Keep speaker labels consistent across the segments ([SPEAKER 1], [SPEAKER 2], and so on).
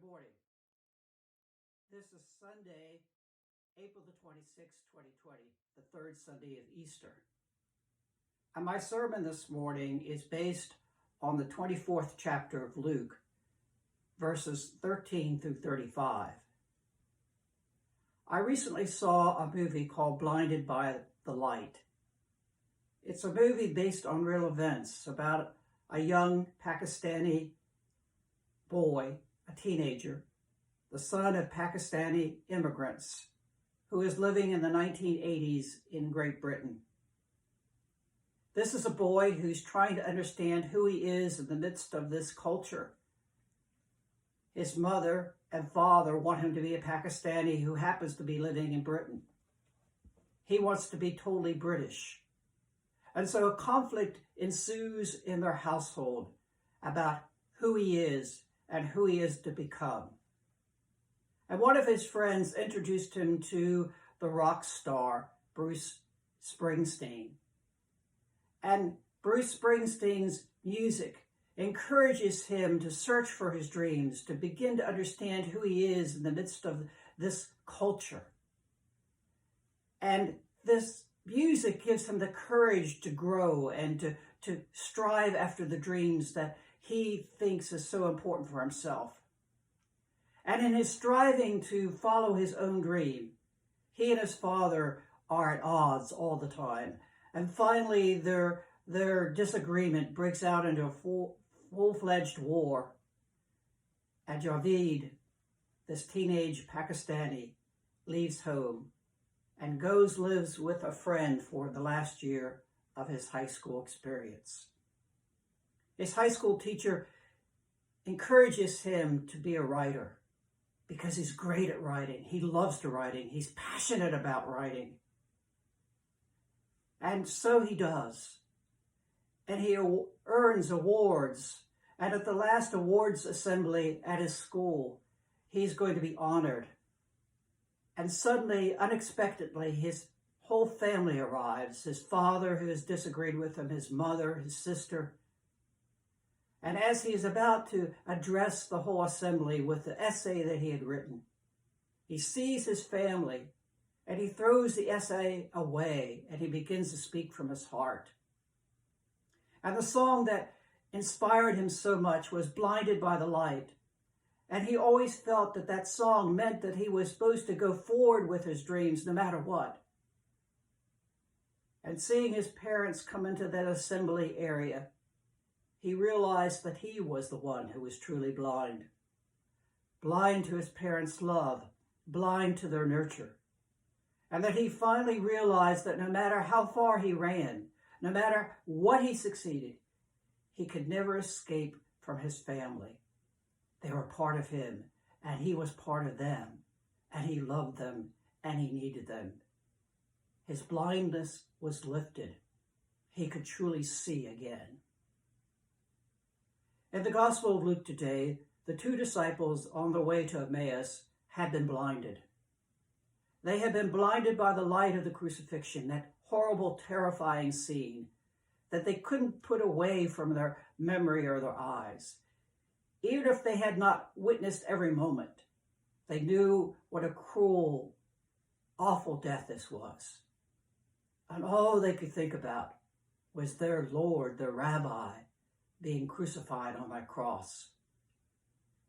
[SPEAKER 1] Good morning. This is Sunday, April the 26th, 2020, the third Sunday of Easter. And my sermon this morning is based on the 24th chapter of Luke, verses 13 through 35. I recently saw a movie called Blinded by the Light. It's a movie based on real events about a young Pakistani boy, a teenager, the son of Pakistani immigrants, who is living in the 1980s in Great Britain. This is a boy who's trying to understand who he is in the midst of this culture. His mother and father want him to be a Pakistani who happens to be living in Britain. He wants to be totally British. And so a conflict ensues in their household about who he is and who he is to become. And one of his friends introduced him to the rock star, Bruce Springsteen. And Bruce Springsteen's music encourages him to search for his dreams, to begin to understand who he is in the midst of this culture. And this music gives him the courage to grow and to strive after the dreams that he thinks is so important for himself. And in his striving to follow his own dream, he and his father are at odds all the time. And finally, their disagreement breaks out into a full-fledged war. And Javed, this teenage Pakistani, leaves home and lives with a friend for the last year of his high school experience. His high school teacher encourages him to be a writer because he's great at writing. He loves to writing. He's passionate about writing. And so he does. And he earns awards. And at the last awards assembly at his school, he's going to be honored. And suddenly, unexpectedly, his whole family arrives. His father, who has disagreed with him, his mother, his sister. And as he is about to address the whole assembly with the essay that he had written, he sees his family and he throws the essay away and he begins to speak from his heart. And the song that inspired him so much was Blinded by the Light. And he always felt that that song meant that he was supposed to go forward with his dreams no matter what. And seeing his parents come into that assembly area, he realized that he was the one who was truly blind. Blind to his parents' love, blind to their nurture. And that he finally realized that no matter how far he ran, no matter what he succeeded, he could never escape from his family. They were part of him, and he was part of them, and he loved them, and he needed them. His blindness was lifted. He could truly see again. In the Gospel of Luke today, the two disciples on their way to Emmaus had been blinded. They had been blinded by the light of the crucifixion, that horrible, terrifying scene that they couldn't put away from their memory or their eyes. Even if they had not witnessed every moment, they knew what a cruel, awful death this was. And all they could think about was their Lord, their Rabbi, being crucified on that cross.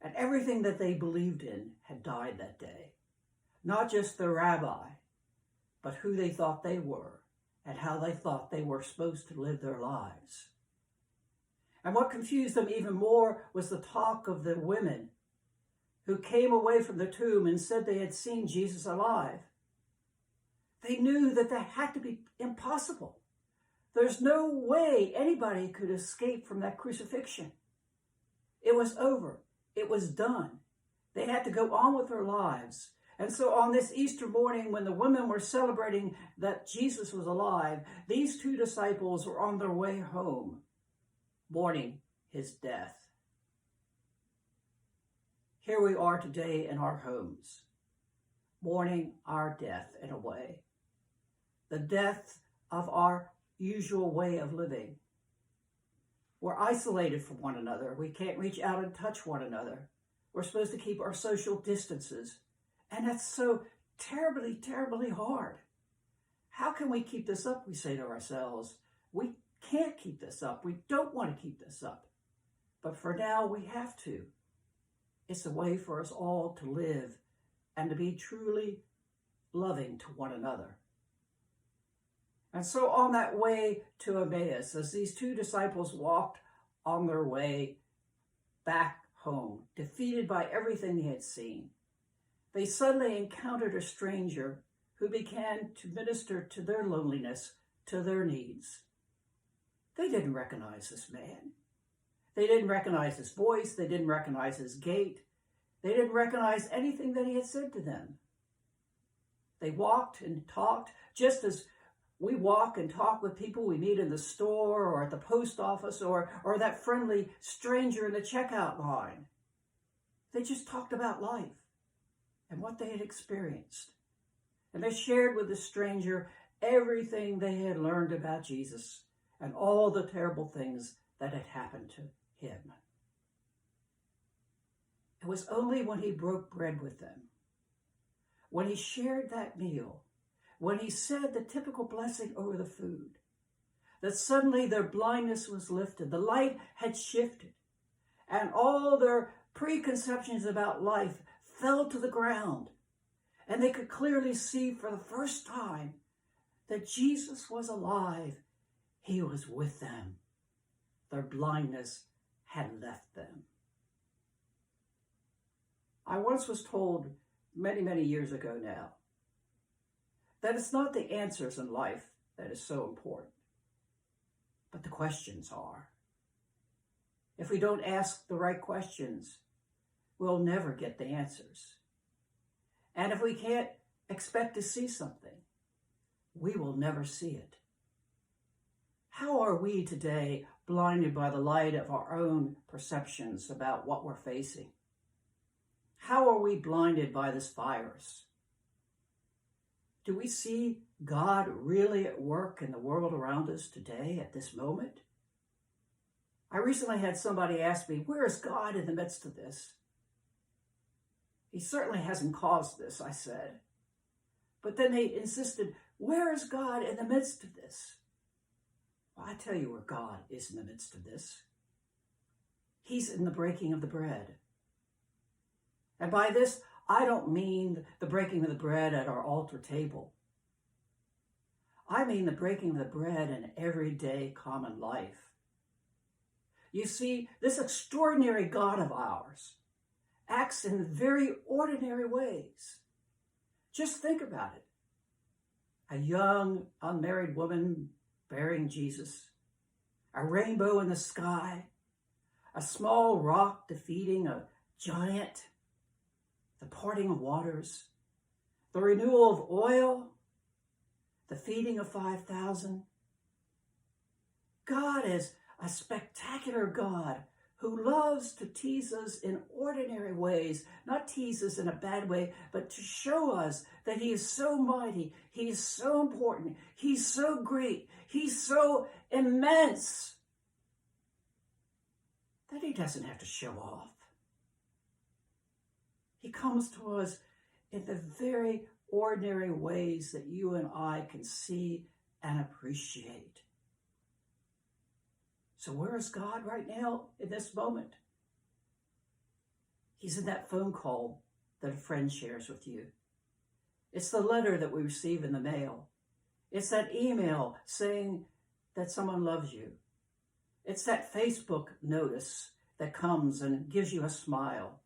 [SPEAKER 1] And everything that they believed in had died that day. Not just their rabbi, but who they thought they were and how they thought they were supposed to live their lives. And what confused them even more was the talk of the women who came away from the tomb and said they had seen Jesus alive. They knew that that had to be impossible. There's no way anybody could escape from that crucifixion. It was over. It was done. They had to go on with their lives. And so on this Easter morning, when the women were celebrating that Jesus was alive, these two disciples were on their way home, mourning his death. Here we are today in our homes, mourning our death in a way. The death of our usual way of living. We're isolated from one another. We can't reach out and touch one another. We're supposed to keep our social distances. And that's so terribly, terribly hard. How can we keep this up, we say to ourselves? We can't keep this up. We don't want to keep this up. But for now, we have to. It's a way for us all to live and to be truly loving to one another. And so on that way to Emmaus, as these two disciples walked on their way back home, defeated by everything they had seen, they suddenly encountered a stranger who began to minister to their loneliness, to their needs. They didn't recognize this man. They didn't recognize his voice. They didn't recognize his gait. They didn't recognize anything that he had said to them. They walked and talked just as we walk and talk with people we meet in the store or at the post office or that friendly stranger in the checkout line. They just talked about life and what they had experienced. And they shared with the stranger everything they had learned about Jesus and all the terrible things that had happened to him. It was only when he broke bread with them, when he shared that meal, when he said the typical blessing over the food, that suddenly their blindness was lifted, the light had shifted, and all their preconceptions about life fell to the ground, and they could clearly see for the first time that Jesus was alive. He was with them. Their blindness had left them. I once was told many, many years ago now that it's not the answers in life that is so important, but the questions are. If we don't ask the right questions, we'll never get the answers. And if we can't expect to see something, we will never see it. How are we today blinded by the light of our own perceptions about what we're facing? How are we blinded by this virus? Do we see God really at work in the world around us today at this moment? I recently had somebody ask me, where is God in the midst of this? He certainly hasn't caused this, I said. But then they insisted, where is God in the midst of this? Well, I tell you where God is in the midst of this. He's in the breaking of the bread. And by this, I don't mean the breaking of the bread at our altar table. I mean the breaking of the bread in everyday common life. You see, this extraordinary God of ours acts in very ordinary ways. Just think about it. A young, unmarried woman bearing Jesus, a rainbow in the sky, a small rock defeating a giant, the parting of waters, the renewal of oil, the feeding of 5,000. God is a spectacular God who loves to tease us in ordinary ways, not tease us in a bad way, but to show us that he is so mighty, he is so important, he's so great, he's so immense that he doesn't have to show off. He comes to us in the very ordinary ways that you and I can see and appreciate. So where is God right now in this moment? He's in that phone call that a friend shares with you. It's the letter that we receive in the mail. It's that email saying that someone loves you. It's that Facebook notice that comes and gives you a smile.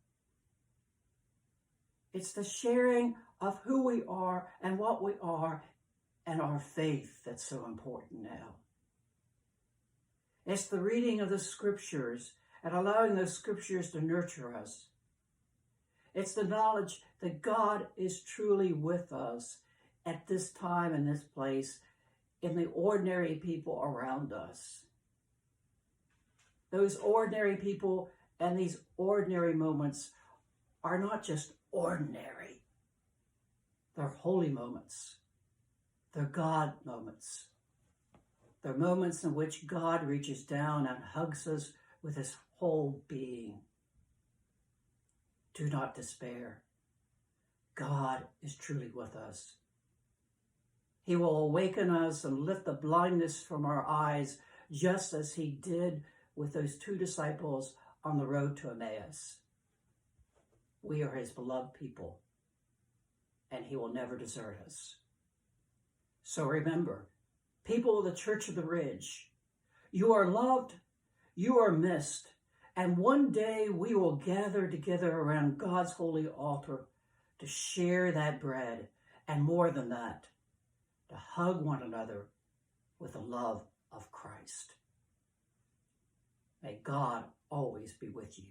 [SPEAKER 1] It's the sharing of who we are and what we are and our faith that's so important now. It's the reading of the scriptures and allowing those scriptures to nurture us. It's the knowledge that God is truly with us at this time and this place in the ordinary people around us. Those ordinary people and these ordinary moments are not just ordinary. They're holy moments. They're God moments. They're moments in which God reaches down and hugs us with his whole being. Do not despair. God is truly with us. He will awaken us and lift the blindness from our eyes, just as he did with those two disciples on the road to Emmaus. We are his beloved people, and he will never desert us. So remember, people of the Church of the Ridge, you are loved, you are missed, and one day we will gather together around God's holy altar to share that bread, and more than that, to hug one another with the love of Christ. May God always be with you.